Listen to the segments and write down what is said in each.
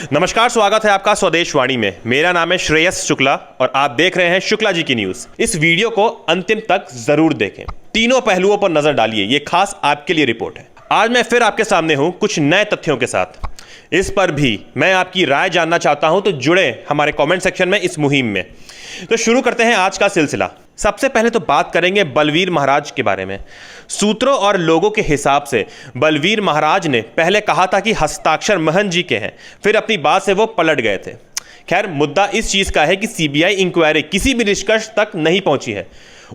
नमस्कार, स्वागत है आपका स्वदेश वाणी में। मेरा नाम है श्रेयस शुक्ला और आप देख रहे हैं शुक्ला जी की न्यूज। इस वीडियो को अंतिम तक जरूर देखें, तीनों पहलुओं पर नजर डालिए। ये खास आपके लिए रिपोर्ट है। आज मैं फिर आपके सामने हूं कुछ नए तथ्यों के साथ। इस पर भी मैं आपकी राय जानना चाहता हूं, तो जुड़े हमारे कमेंट सेक्शन में इस मुहिम में। तो शुरू करते हैं आज का सिलसिला। सबसे पहले तो बात करेंगे बलवीर महाराज के बारे में। सूत्रों और लोगों के हिसाब से बलवीर महाराज ने पहले कहा था कि हस्ताक्षर महंत जी के हैं, फिर अपनी बात से वो पलट गए थे। खैर, मुद्दा इस चीज का है कि सीबीआई इंक्वायरी किसी भी निष्कर्ष तक नहीं पहुंची है।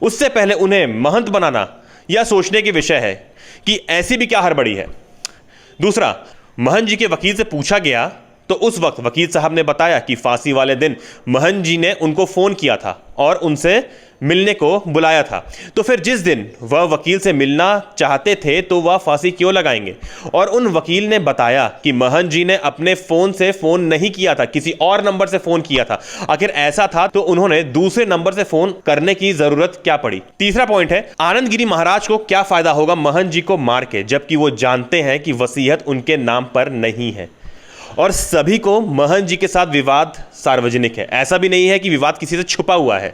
उससे पहले उन्हें महंत बनाना यह सोचने की विषय है कि ऐसी भी क्या हड़बड़ी है। दूसरा, महंत जी के वकील से पूछा गया तो उस वक्त वकील साहब ने बताया कि फांसी वाले दिन महंत जी ने उनको फोन किया था और उनसे मिलने को बुलाया था। तो फिर जिस दिन वह वकील से मिलना चाहते थे तो वह फांसी क्यों लगाएंगे? और उन वकील ने बताया कि महंत जी ने अपने फोन से फोन नहीं किया था, किसी और नंबर से फोन किया था। आखिर ऐसा था तो उन्होंने दूसरे नंबर से फोन करने की जरूरत क्या पड़ी? तीसरा पॉइंट है, आनंद गिरी महाराज को क्या फायदा होगा महंत जी को मार के, जबकि वो जानते हैं कि वसीयत उनके नाम पर नहीं है और सभी को महंत जी के साथ विवाद सार्वजनिक है। ऐसा भी नहीं है कि विवाद किसी से छुपा हुआ है।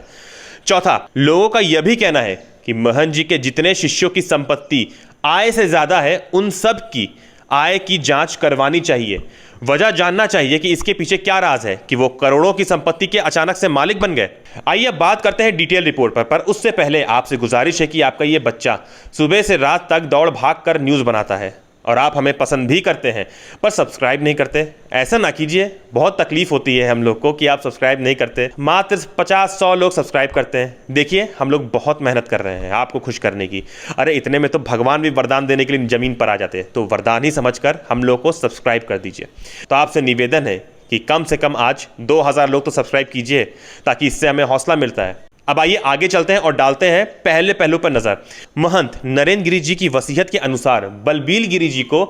चौथा, लोगों का यह भी कहना है कि महंत जी के जितने शिष्यों की संपत्ति आय से ज्यादा है, उन सब की आय की जांच करवानी चाहिए। वजह जानना चाहिए कि इसके पीछे क्या राज है कि वो करोड़ों की संपत्ति के अचानक से मालिक बन गए। आइए अब बात करते हैं डिटेल रिपोर्ट पर उससे पहले आपसे गुजारिश है कि आपका ये बच्चा सुबह से रात तक दौड़ भाग कर न्यूज़ बनाता है और आप हमें पसंद भी करते हैं पर सब्सक्राइब नहीं करते। ऐसा ना कीजिए, बहुत तकलीफ होती है हम लोग को कि आप सब्सक्राइब नहीं करते। मात्र 50-100 लोग सब्सक्राइब करते हैं। देखिए, हम लोग बहुत मेहनत कर रहे हैं आपको खुश करने की। अरे इतने में तो भगवान भी वरदान देने के लिए ज़मीन पर आ जाते हैं, तो वरदान ही समझकर हम लोग को सब्सक्राइब कर दीजिए। तो आपसे निवेदन है कि कम से कम आज 2000 लोग तो सब्सक्राइब कीजिए, ताकि इससे हमें हौसला मिलता है। अब आइए आगे चलते हैं और डालते हैं पहले पहलू पर नजर। महंत नरेंद्र गिरी जी की वसीयत के अनुसार बलबीर गिरी जी को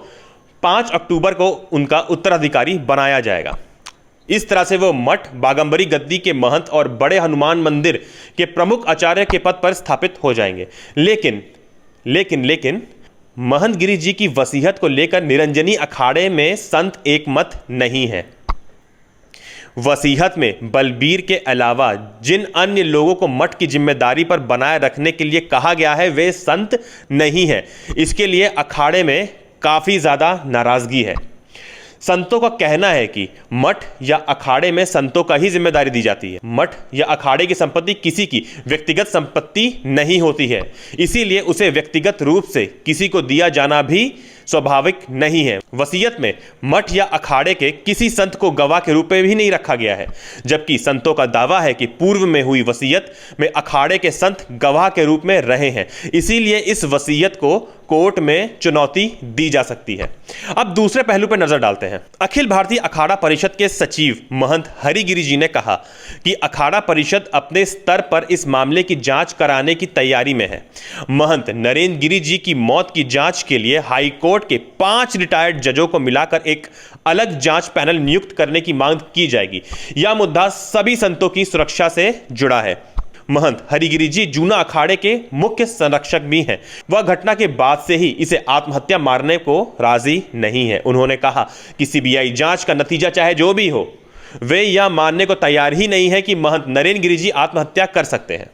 5 अक्टूबर को उनका उत्तराधिकारी बनाया जाएगा। इस तरह से वो मठ, बागंबरी गद्दी के महंत और बड़े हनुमान मंदिर के प्रमुख आचार्य के पद पर स्थापित हो जाएंगे। लेकिन महंत गिरी जी की वसीयत को लेकर निरंजनी अखाड़े में संत एक मत नहीं है। वसीयत में बलबीर के अलावा जिन अन्य लोगों को मठ की जिम्मेदारी पर बनाए रखने के लिए कहा गया है वे संत नहीं है। इसके लिए अखाड़े में काफी ज्यादा नाराजगी है। संतों का कहना है कि मठ या अखाड़े में संतों का ही जिम्मेदारी दी जाती है। मठ या अखाड़े की संपत्ति किसी की व्यक्तिगत संपत्ति नहीं होती है, इसीलिए उसे व्यक्तिगत रूप से किसी को दिया जाना भी स्वाभाविक नहीं है। वसीयत में मठ या अखाड़े के किसी संत को गवाह के रूप में भी नहीं रखा गया है, जबकि संतों का दावा है कि पूर्व में हुई वसीयत में अखाड़े के संत गवाह के रूप में रहे हैं, इसीलिए इस वसीयत को कोर्ट में चुनौती दी जा सकती है। अब दूसरे पहलू पर नजर डालते हैं। अखिल भारतीय अखाड़ा परिषद के सचिव महंत हरिगिरी जी ने कहा कि अखाड़ा परिषद अपने स्तर पर इस मामले की जांच कराने की तैयारी में है। महंत नरेंद्र गिरी जी की मौत की जांच के लिए हाई कोर्ट के 5 रिटायर्ड जजों को मिलाकर एक अलग जांच पैनल नियुक्त करने की मांग की जाएगी। यह मुद्दा सभी संतों की सुरक्षा से जुड़ा है। महंत हरिगिरी जी जूना अखाड़े के मुख्य संरक्षक भी हैं। वह घटना के बाद से ही इसे आत्महत्या मारने को राजी नहीं है। उन्होंने कहा कि सीबीआई जांच का नतीजा चाहे जो भी हो, वे यह मानने को तैयार ही नहीं है कि महंत नरेंद्र गिरी जी आत्महत्या कर सकते हैं।